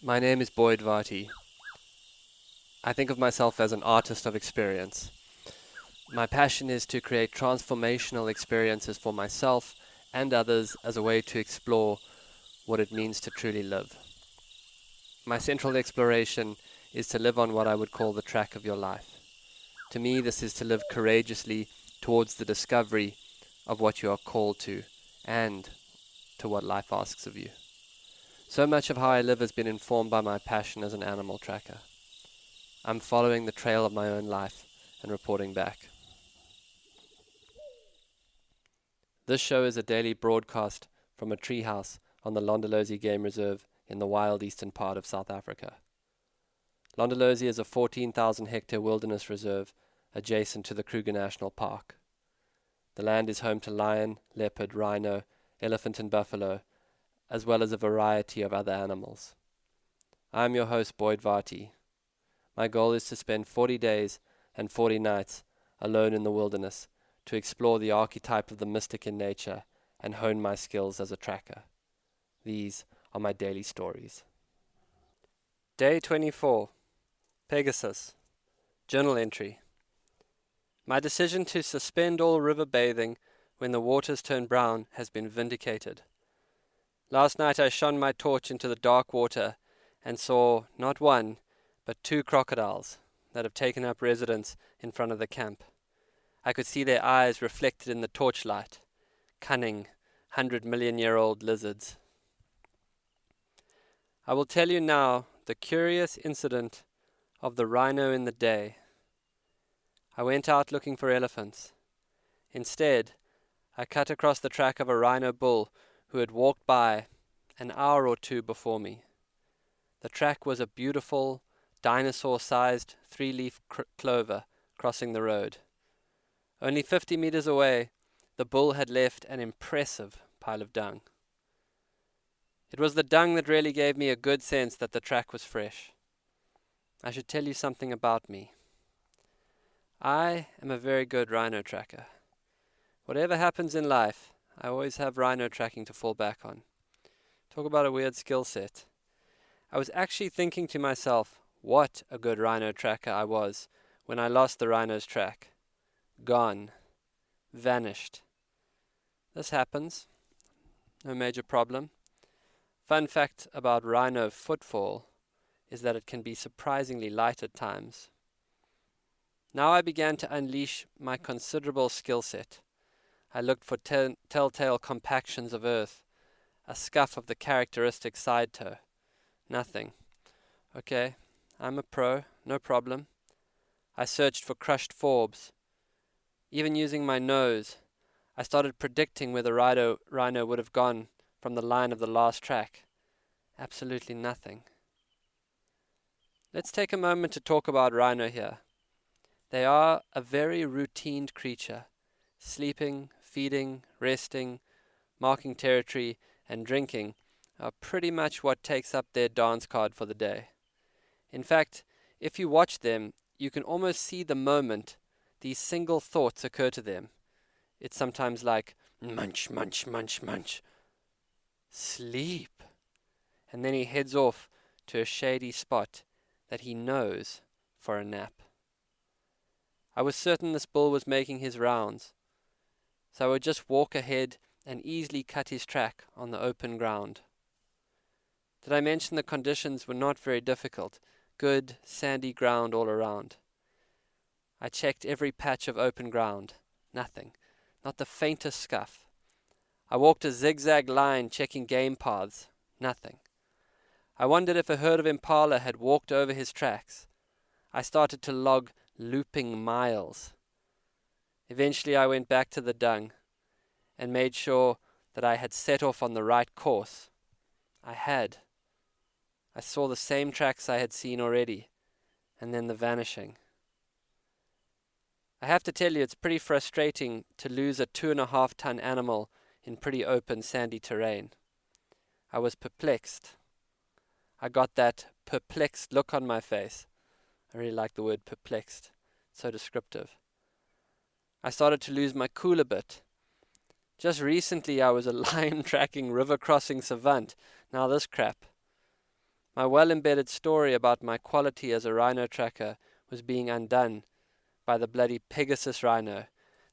My name is Boyd Varty. I think of myself as an artist of experience. My passion is to create transformational experiences for myself and others as a way to explore what it means to truly live. My central exploration is to live on what I would call the track of your life. To me, this is to live courageously towards the discovery of what you are called to and to what life asks of you. So much of how I live has been informed by my passion as an animal tracker. I'm following the trail of my own life and reporting back. This show is a daily broadcast from a treehouse on the Londolozi Game Reserve in the wild eastern part of South Africa. Londolozi is a 14,000 hectare wilderness reserve adjacent to the Kruger National Park. The land is home to lion, leopard, rhino, elephant and buffalo, as well as a variety of other animals. I am your host, Boyd Varty. My goal is to spend 40 days and 40 nights alone in the wilderness to explore the archetype of the mystic in nature and hone my skills as a tracker. These are my daily stories. Day 24. Pegasus. Journal entry. My decision to suspend all river bathing when the waters turn brown has been vindicated. Last night I shone my torch into the dark water and saw not one, but 2 crocodiles that have taken up residence in front of the camp. I could see their eyes reflected in the torchlight, cunning, 100-million-year-old lizards. I will tell you now the curious incident of the rhino in the day. I went out looking for elephants. Instead, I cut across the track of a rhino bull who had walked by an hour or two before me. The track was a beautiful, dinosaur-sized 3-leaf clover crossing the road. Only 50 meters away, the bull had left an impressive pile of dung. It was the dung that really gave me a good sense that the track was fresh. I should tell you something about me. I am a very good rhino tracker. Whatever happens in life, I always have rhino tracking to fall back on. Talk about a weird skill set. I was actually thinking to myself, what a good rhino tracker I was when I lost the rhino's track. Gone. Vanished. This happens. No major problem. Fun fact about rhino footfall is that it can be surprisingly light at times. Now I began to unleash my considerable skill set. I looked for telltale compactions of earth, a scuff of the characteristic side toe. Nothing. Okay, I'm a pro, no problem. I searched for crushed forbs. Even using my nose, I started predicting where the rhino would have gone from the line of the last track. Absolutely nothing. Let's take a moment to talk about rhino here. They are a very routine creature, sleeping, feeding, resting, marking territory, and drinking are pretty much what takes up their dance card for the day. In fact, if you watch them, you can almost see the moment these single thoughts occur to them. It's sometimes like, munch, munch, munch, munch. Sleep. And then he heads off to a shady spot that he knows for a nap. I was certain this bull was making his rounds, so I would just walk ahead and easily cut his track on the open ground. Did I mention the conditions were not very difficult? Good, sandy ground all around. I checked every patch of open ground. Nothing. Not the faintest scuff. I walked a zigzag line checking game paths. Nothing. I wondered if a herd of impala had walked over his tracks. I started to log looping miles. Eventually I went back to the dung and made sure that I had set off on the right course. I had. I saw the same tracks I had seen already, and then the vanishing. I have to tell you, it's pretty frustrating to lose a 2.5-ton animal in pretty open sandy terrain. I was perplexed. I got that perplexed look on my face. I really like the word perplexed. It's so descriptive. I started to lose my cool a bit. Just recently I was a lion tracking river crossing savant. Now this crap. My well-embedded story about my quality as a rhino tracker was being undone by the bloody Pegasus rhino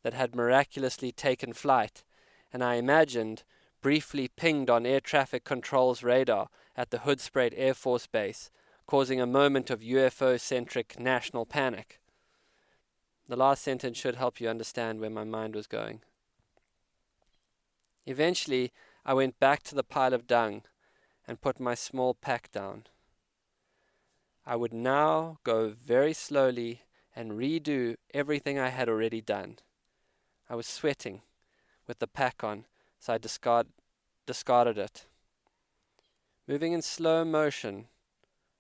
that had miraculously taken flight, and I imagined briefly pinged on air traffic control's radar at the Hoodspruit Air Force Base, causing a moment of UFO-centric national panic. The last sentence should help you understand where my mind was going. Eventually, I went back to the pile of dung and put my small pack down. I would now go very slowly and redo everything I had already done. I was sweating with the pack on, so I discarded it. Moving in slow motion,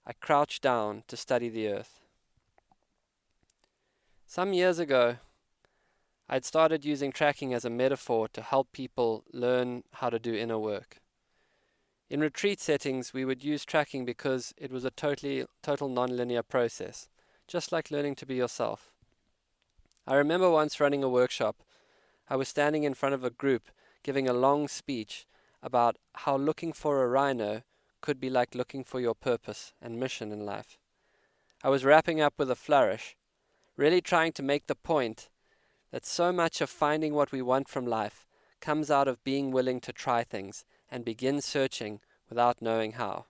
I crouched down to study the earth. Some years ago, I'd started using tracking as a metaphor to help people learn how to do inner work. In retreat settings, we would use tracking because it was a total non-linear process, just like learning to be yourself. I remember once running a workshop. I was standing in front of a group giving a long speech about how looking for a rhino could be like looking for your purpose and mission in life. I was wrapping up with a flourish, really trying to make the point that so much of finding what we want from life comes out of being willing to try things and begin searching without knowing how.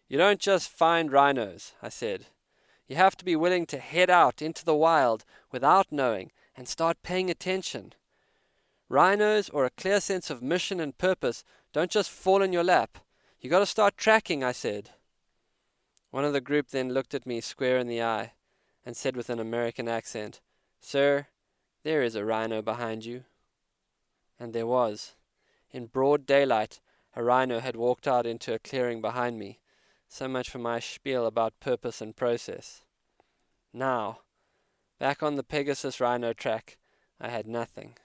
You don't just find rhinos, I said. You have to be willing to head out into the wild without knowing and start paying attention. Rhinos or a clear sense of mission and purpose don't just fall in your lap. You got to start tracking, I said. One of the group then looked at me square in the eye and said with an American accent, "Sir, there is a rhino behind you." And there was. In broad daylight, a rhino had walked out into a clearing behind me. So much for my spiel about purpose and process. Now, back on the Pegasus rhino track, I had nothing.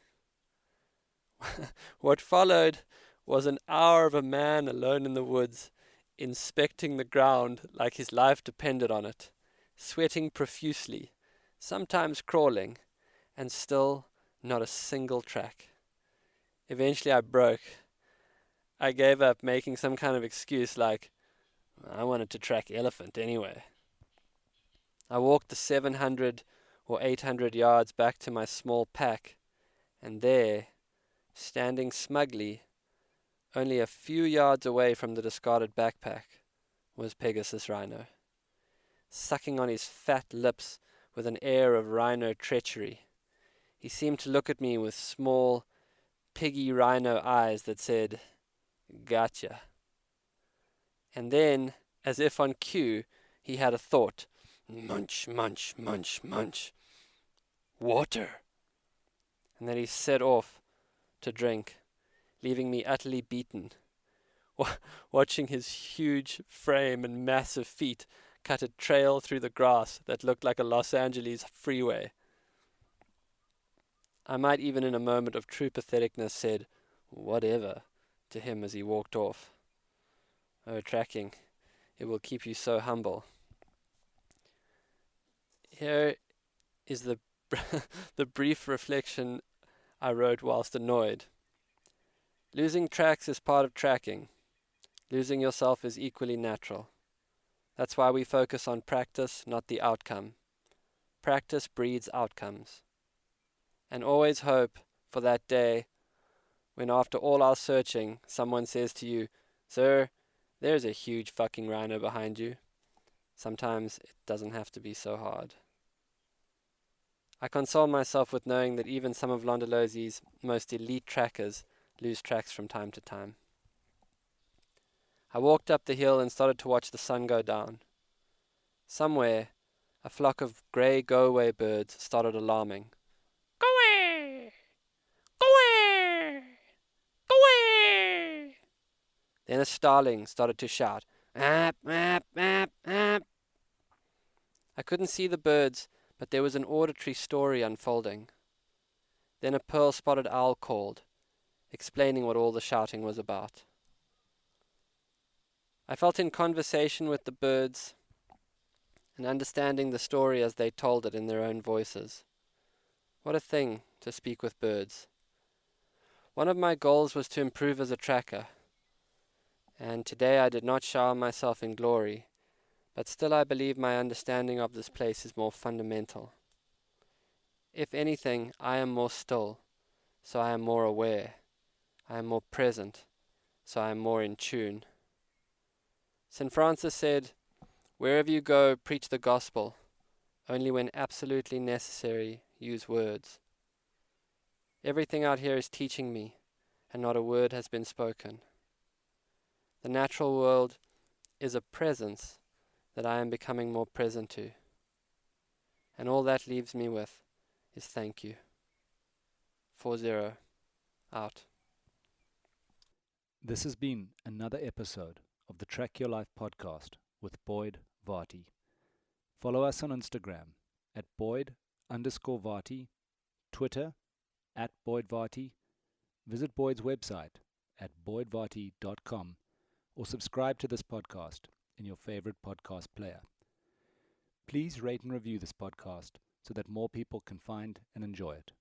What followed was an hour of a man alone in the woods, inspecting the ground like his life depended on it, sweating profusely, sometimes crawling, and still not a single track. Eventually I broke. I gave up making some kind of excuse like, I wanted to track elephant anyway. I walked the 700 or 800 yards back to my small pack, and there, standing smugly, only a few yards away from the discarded backpack, was Pegasus Rhino, sucking on his fat lips with an air of rhino treachery. He seemed to look at me with small, piggy rhino eyes that said, "Gotcha." And then, as if on cue, he had a thought. Munch, munch, munch, munch. Water. And then he set off to drink, leaving me utterly beaten, watching his huge frame and massive feet cut a trail through the grass that looked like a Los Angeles freeway. I might even in a moment of true patheticness said, "Whatever," to him as he walked off. Oh, tracking, it will keep you so humble. Here is the the brief reflection I wrote whilst annoyed. Losing tracks is part of tracking. Losing yourself is equally natural. That's why we focus on practice, not the outcome. Practice breeds outcomes. And always hope for that day when after all our searching, someone says to you, "Sir, there's a huge fucking rhino behind you." Sometimes it doesn't have to be so hard. I console myself with knowing that even some of Londolosi's most elite trackers lose tracks from time to time. I walked up the hill and started to watch the sun go down. Somewhere, a flock of grey go-away birds started alarming. Go-away! Go-away! Go-away! Then a starling started to shout, "Ap, ap, ap, ap." I couldn't see the birds, but there was an auditory story unfolding. Then a pearl-spotted owl called, explaining what all the shouting was about. I felt in conversation with the birds and understanding the story as they told it in their own voices. What a thing to speak with birds. One of my goals was to improve as a tracker, and today I did not shower myself in glory, but still I believe my understanding of this place is more fundamental. If anything, I am more still, so I am more aware. I am more present, so I am more in tune. St. Francis said, "Wherever you go, preach the gospel. Only when absolutely necessary, use words." Everything out here is teaching me, and not a word has been spoken. The natural world is a presence that I am becoming more present to. And all that leaves me with is thank you. 4-0, out. This has been another episode of the Track Your Life podcast with Boyd Varty. Follow us on Instagram at Boyd_Varty, Twitter at Boyd Varty. Visit Boyd's website at boydvarty.com or subscribe to this podcast in your favorite podcast player. Please rate and review this podcast so that more people can find and enjoy it.